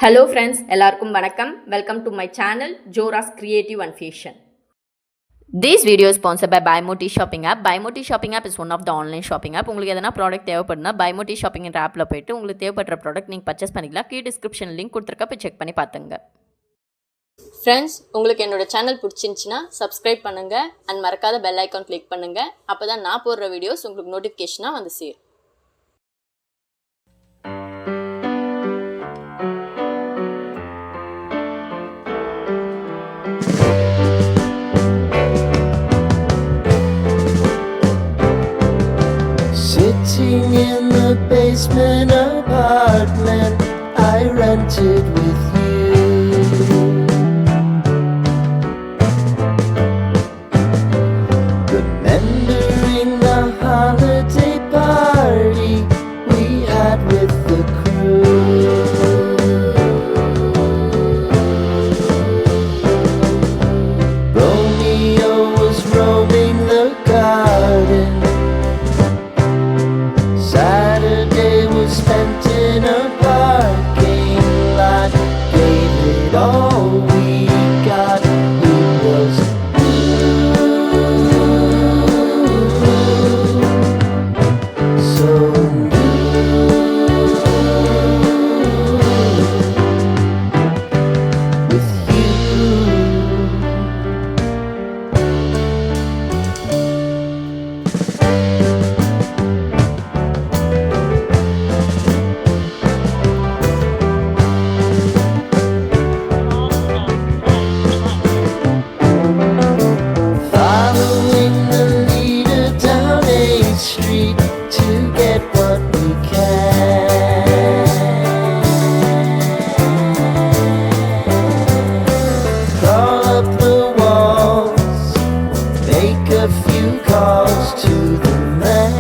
Hello friends, எல்லாருக்கும் வணக்கம். Welcome to my channel Jora's Creative and Fashion. This video is sponsored by BuyMote shopping app. BuyMote shopping app is one of the online shopping app. உங்களுக்கு எதனா product தேவைப்படுனா BuyMote shopping என்ற ஆப்ல போய்ட்டு உங்களுக்கு தேவைப்படுற product நீங்க பர்ச்சேஸ் பண்ணிக்கலாம். கீழ டிஸ்கிரிப்ஷன் லிங்க் கொடுத்திருக்க போய் செக் பண்ணி பாத்துங்க. Friends, உங்களுக்கு என்னோட சேனல் பிடிச்சிருந்துச்சுனா subscribe பண்ணுங்க and மறக்காத bell icon click பண்ணுங்க. அப்பதான் நான் போடுற வீடியோஸ் உங்களுக்கு நோட்டிஃபிகேஷனா வந்து சேரும். Sitting in the basement apartment I rented with you, remembering the holiday party we had with the crew. Romeo was roaming the garden, Saturday was spent in a parking lot. Gave it all we got. It was so with you. Following the leader down 8th Street to get what we can. Crawl up the walls, make a few calls to the man.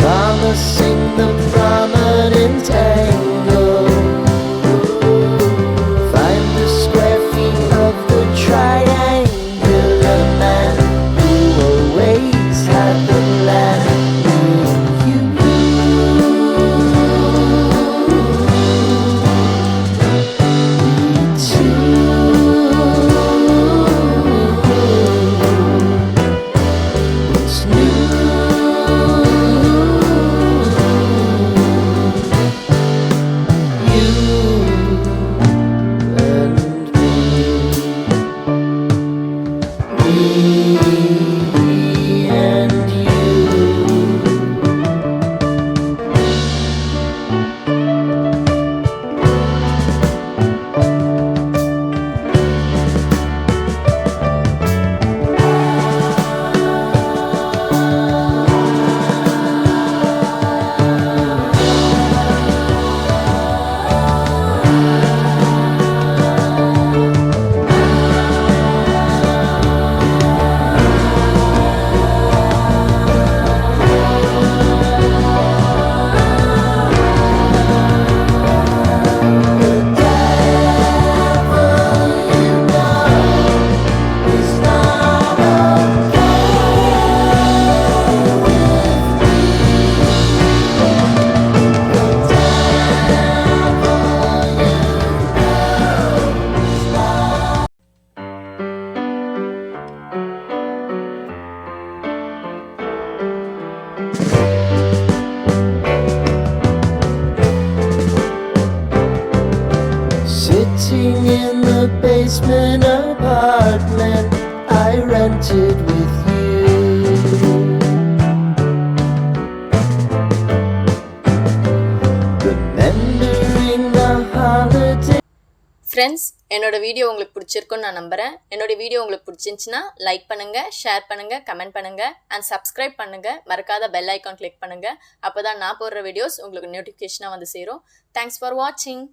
Promising the prominent angle. Find the square feet of the triangular man who always had the land. You, me too. What's new? You and me and you. Sitting in the basement apartment I rented with you, remembering the holiday. Friends, என்னோட video உங்களுக்கு பிடிச்சிருக்குன்னு நான் நம்புகிறேன். என்னோட video உங்களுக்கு பிடிச்சிருந்துச்சுன்னா like பண்ணுங்கள், share பண்ணுங்கள், கமெண்ட் பண்ணுங்கள் அண்ட் சப்ஸ்கிரைப் பண்ணுங்கள். மறக்காத பெல் ஐக்கான் கிளிக் பண்ணுங்கள். அப்போ தான் நான் போடுற வீடியோஸ் உங்களுக்கு நோட்டிஃபிகேஷனாக வந்து சேரும். தேங்க்ஸ் ஃபார் வாட்சிங்.